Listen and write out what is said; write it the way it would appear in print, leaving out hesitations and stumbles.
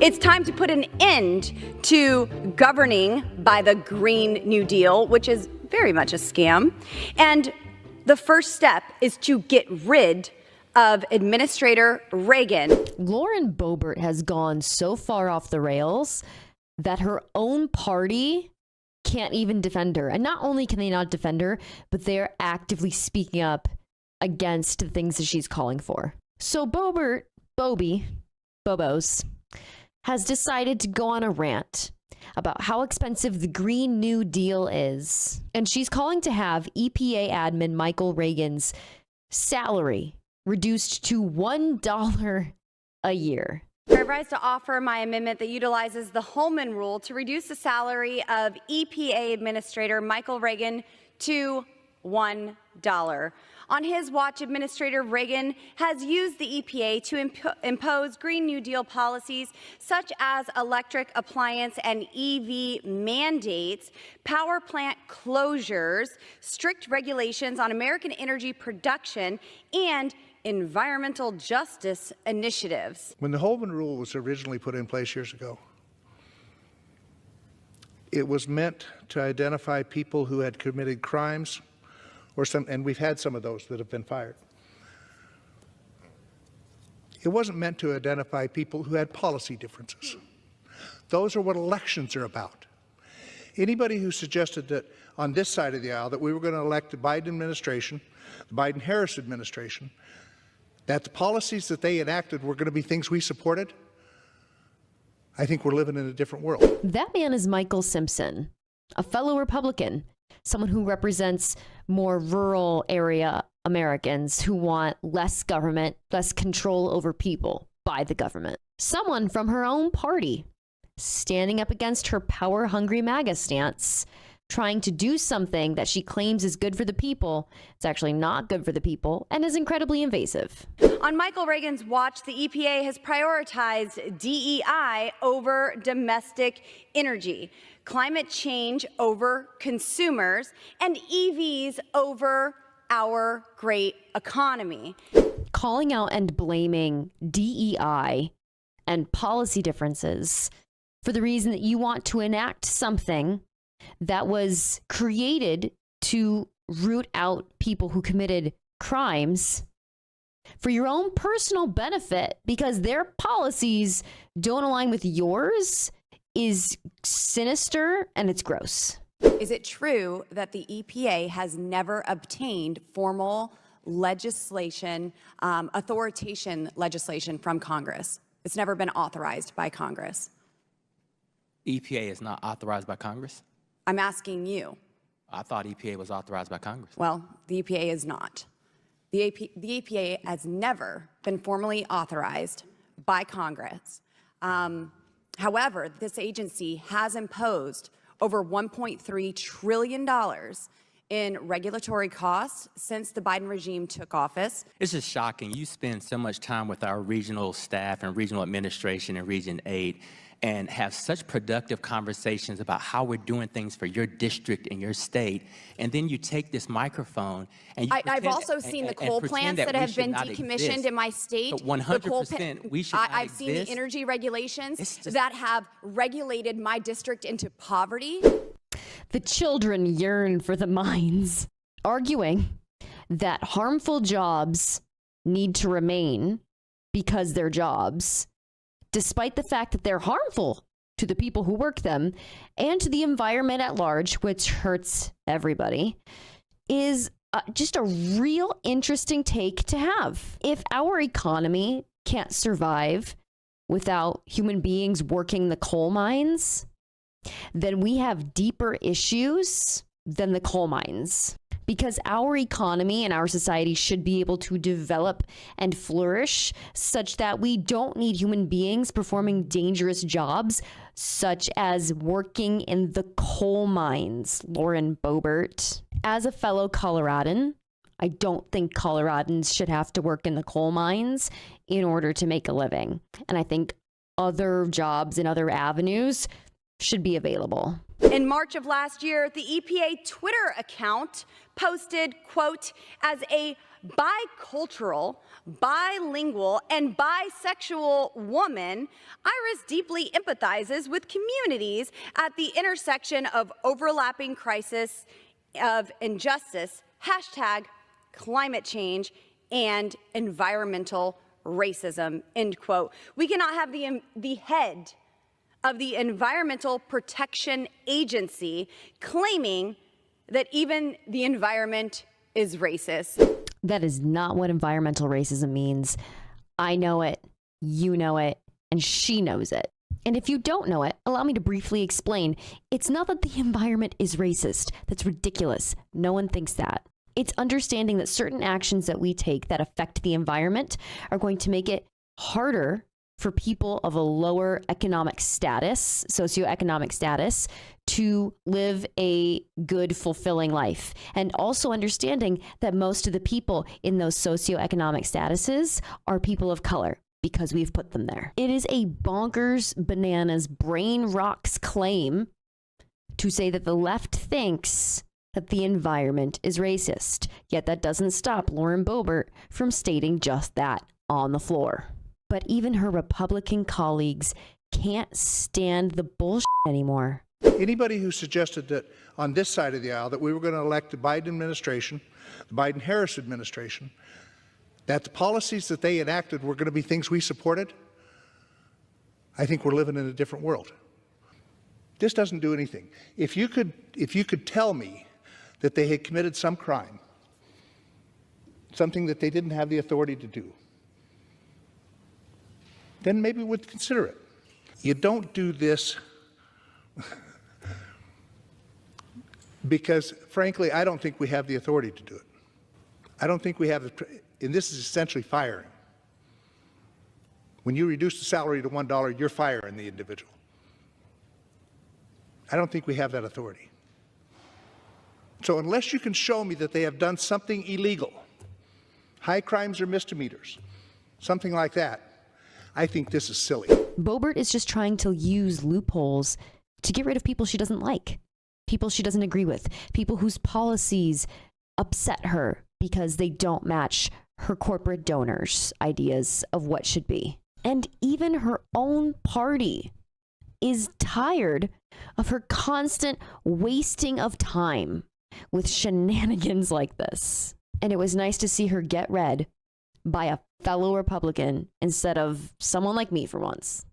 It's time to put an end to governing by the Green New Deal, which is very much a scam. And the first step is to get rid of Administrator Reagan. Lauren Boebert has gone so far off the rails that her own party can't even defend her. And not only can they not defend her, but they're actively speaking up against the things that she's calling for. So Bobos, has decided to go on a rant about how expensive the Green New Deal is. And she's calling to have EPA admin Michael Reagan's salary reduced to $1 a year. I rise to offer my amendment that utilizes the Holman Rule to reduce the salary of EPA Administrator Michael Reagan to $1. On his watch, Administrator Reagan has used the EPA to impose Green New Deal policies such as electric appliance and EV mandates, power plant closures, strict regulations on American energy production, and environmental justice initiatives. When the Holman Rule was originally put in place years ago, it was meant to identify people who had committed crimes, and we've had some of those that have been fired. It wasn't meant to identify people who had policy differences. Those are what elections are about. Anybody who suggested that on this side of the aisle that we were going to elect the Biden administration, the Biden-Harris administration, that the policies that they enacted were going to be things we supported, I think we're living in a different world. That man is Michael Simpson, a fellow Republican, someone who represents more rural area Americans who want less government, less control over people by the government. Someone from her own party standing up against her power-hungry MAGA stance, trying to do something that she claims is good for the people. It's actually not good for the people and is incredibly invasive. On Michael Reagan's watch, the EPA has prioritized DEI over domestic energy, climate change over consumers, and EVs over our great economy. Calling out and blaming DEI and policy differences for the reason that you want to enact something that was created to root out people who committed crimes for your own personal benefit because their policies don't align with yours is sinister and it's gross. Is it true that the EPA has never obtained formal legislation, authorization legislation from Congress? It's never been authorized by Congress. EPA is not authorized by Congress? I'm asking you. I thought EPA was authorized by Congress. Well, the EPA is not. The EPA has never been formally authorized by Congress. However, this agency has imposed over $1.3 trillion in regulatory costs since the Biden regime took office. It's just shocking. You spend so much time with our regional staff and regional administration and Region 8 and have such productive conversations about how we're doing things for your district and your state, and then you take this microphone and you I've also seen the coal plants that have been decommissioned in my state. 100% we should not I've seen the energy regulations that have regulated my district into poverty. The children yearn for the mines, arguing that harmful jobs need to remain because they're jobs, despite the fact that they're harmful to the people who work them and to the environment at large, which hurts everybody, is just a real interesting take to have. If our economy can't survive without human beings working the coal mines, then we have deeper issues than the coal mines. Because our economy and our society should be able to develop and flourish such that we don't need human beings performing dangerous jobs, such as working in the coal mines, Lauren Boebert. As a fellow Coloradan, I don't think Coloradans should have to work in the coal mines in order to make a living. And I think other jobs and other avenues should be available. In March of last year, the EPA Twitter account posted, quote, as a bicultural, bilingual, and bisexual woman, Iris deeply empathizes with communities at the intersection of overlapping crisis of injustice, hashtag climate change, and environmental racism, end quote. We cannot have the head of the Environmental Protection Agency claiming that even the environment is racist. That is not what environmental racism means. I know it, you know it, and she knows it. And if you don't know it, allow me to briefly explain. It's not that the environment is racist. That's ridiculous. No one thinks that. It's understanding that certain actions that we take that affect the environment are going to make it harder for people of a lower economic status, socioeconomic status, to live a good, fulfilling life. And also understanding that most of the people in those socioeconomic statuses are people of color because we've put them there. It is a bonkers, bananas, brain rocks claim to say that the left thinks that the environment is racist. Yet that doesn't stop Lauren Boebert from stating just that on the floor. But even her Republican colleagues can't stand the bullshit anymore. Anybody who suggested that on this side of the aisle that we were going to elect the Biden administration, the Biden-Harris administration, that the policies that they enacted were going to be things we supported, I think we're living in a different world. This doesn't do anything. If you could tell me that they had committed some crime, something that they didn't have the authority to do, then maybe we'd consider it. You don't do this because, frankly, I don't think we have the authority to do it. I don't think we have and this is essentially firing. When you reduce the salary to $1, you're firing the individual. I don't think we have that authority. So unless you can show me that they have done something illegal, high crimes or misdemeanors, something like that, I think this is silly. Boebert is just trying to use loopholes to get rid of people she doesn't like, people she doesn't agree with, people whose policies upset her because they don't match her corporate donors' ideas of what should be. And even her own party is tired of her constant wasting of time with shenanigans like this. And it was nice to see her get read by a fellow Republican instead of someone like me for once.